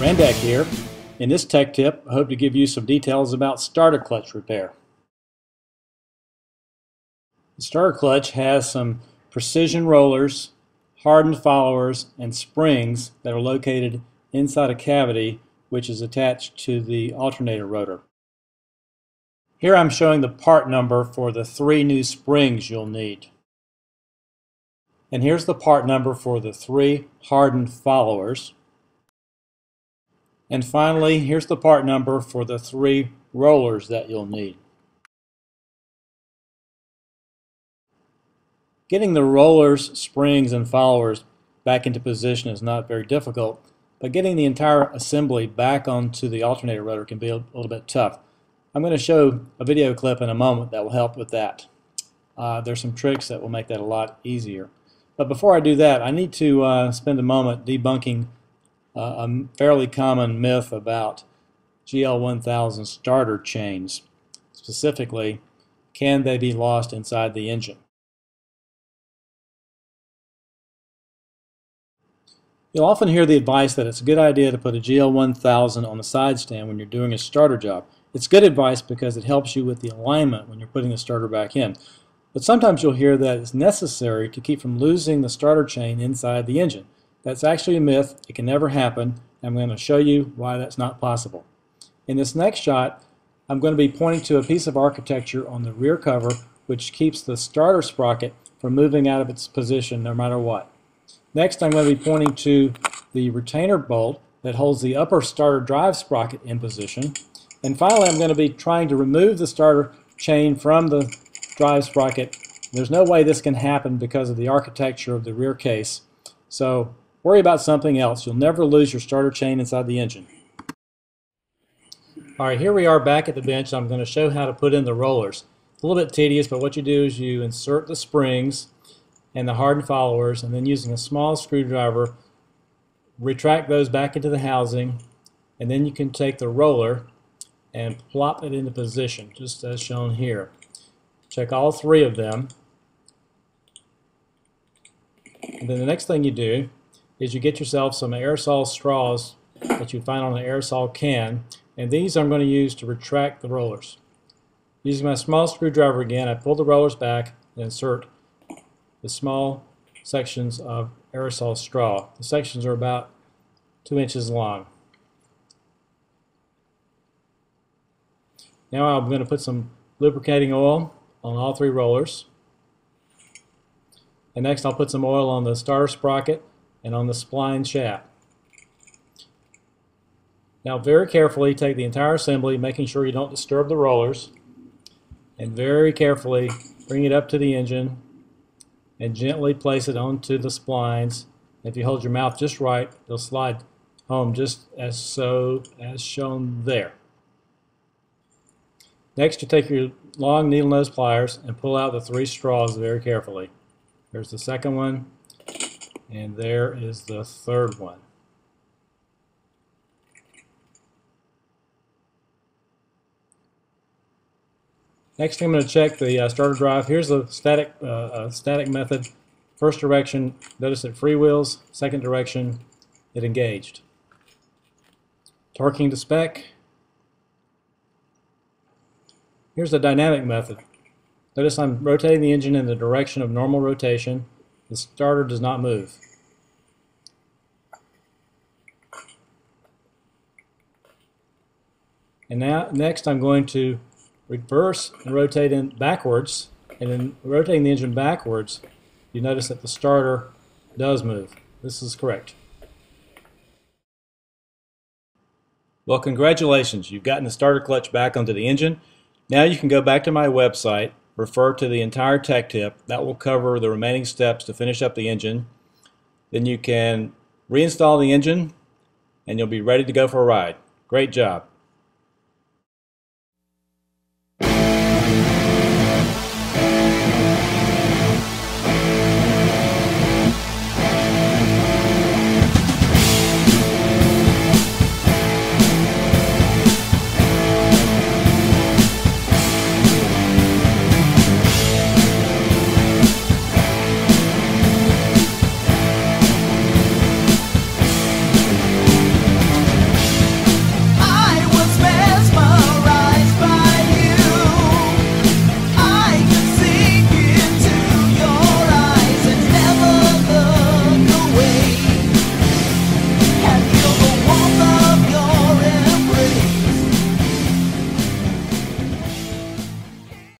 Randakk here. In this tech tip, I hope to give you some details about starter clutch repair. The starter clutch has some precision rollers, hardened followers, and springs that are located inside a cavity which is attached to the alternator rotor. Here I'm showing the part number for the 3 new springs you'll need. And here's the part number for the 3 hardened followers. And finally, here's the part number for the 3 rollers that you'll need. Getting the rollers, springs, and followers back into position is not very difficult, but getting the entire assembly back onto the alternator rotor can be a little bit tough. I'm going to show a video clip in a moment that will help with that. There's some tricks that will make that a lot easier. But before I do that, I need to spend a moment debunking a fairly common myth about GL1000 starter chains. Specifically, can they be lost inside the engine? You'll often hear the advice that it's a good idea to put a GL1000 on the side stand when you're doing a starter job. It's good advice because it helps you with the alignment when you're putting the starter back in. But sometimes you'll hear that it's necessary to keep from losing the starter chain inside the engine. That's actually a myth. It can never happen. I'm going to show you why that's not possible. In this next shot, I'm going to be pointing to a piece of architecture on the rear cover which keeps the starter sprocket from moving out of its position no matter what. Next, I'm going to be pointing to the retainer bolt that holds the upper starter drive sprocket in position. And finally, I'm going to be trying to remove the starter chain from the drive sprocket. There's no way this can happen because of the architecture of the rear case. So worry about something else. You'll never lose your starter chain inside the engine. Alright, here we are back at the bench. I'm going to show how to put in the rollers. It's a little bit tedious, but what you do is you insert the springs and the hardened followers, and then using a small screwdriver, retract those back into the housing, and then you can take the roller and plop it into position, just as shown here. Check all 3 of them. And then the next thing you do is you get yourself some aerosol straws that you find on an aerosol can, and these I'm going to use to retract the rollers. Using my small screwdriver again, I pull the rollers back and insert the small sections of aerosol straw. The sections are about 2 inches long. Now I'm going to put some lubricating oil on all 3 rollers. And next I'll put some oil on the starter sprocket and on the spline shaft. Now very carefully take the entire assembly, making sure you don't disturb the rollers, and very carefully bring it up to the engine and gently place it onto the splines. If you hold your mouth just right, they'll slide home just as shown there. Next, you take your long needle nose pliers and pull out the 3 straws very carefully. There's the second one, and there is the third one. Next, I'm going to check the starter drive. Here's the static method. First direction, notice it freewheels. Second direction, it engaged. Torquing to spec. Here's the dynamic method. Notice I'm rotating the engine in the direction of normal rotation. The starter does not move. And now, next I'm going to reverse and rotate in backwards, and in rotating the engine backwards, you notice that the starter does move. This is correct. Well, congratulations, you've gotten the starter clutch back onto the engine. Now you can go back to my website, refer to the entire tech tip. That will cover the remaining steps to finish up the engine. Then you can reinstall the engine and you'll be ready to go for a ride. Great job.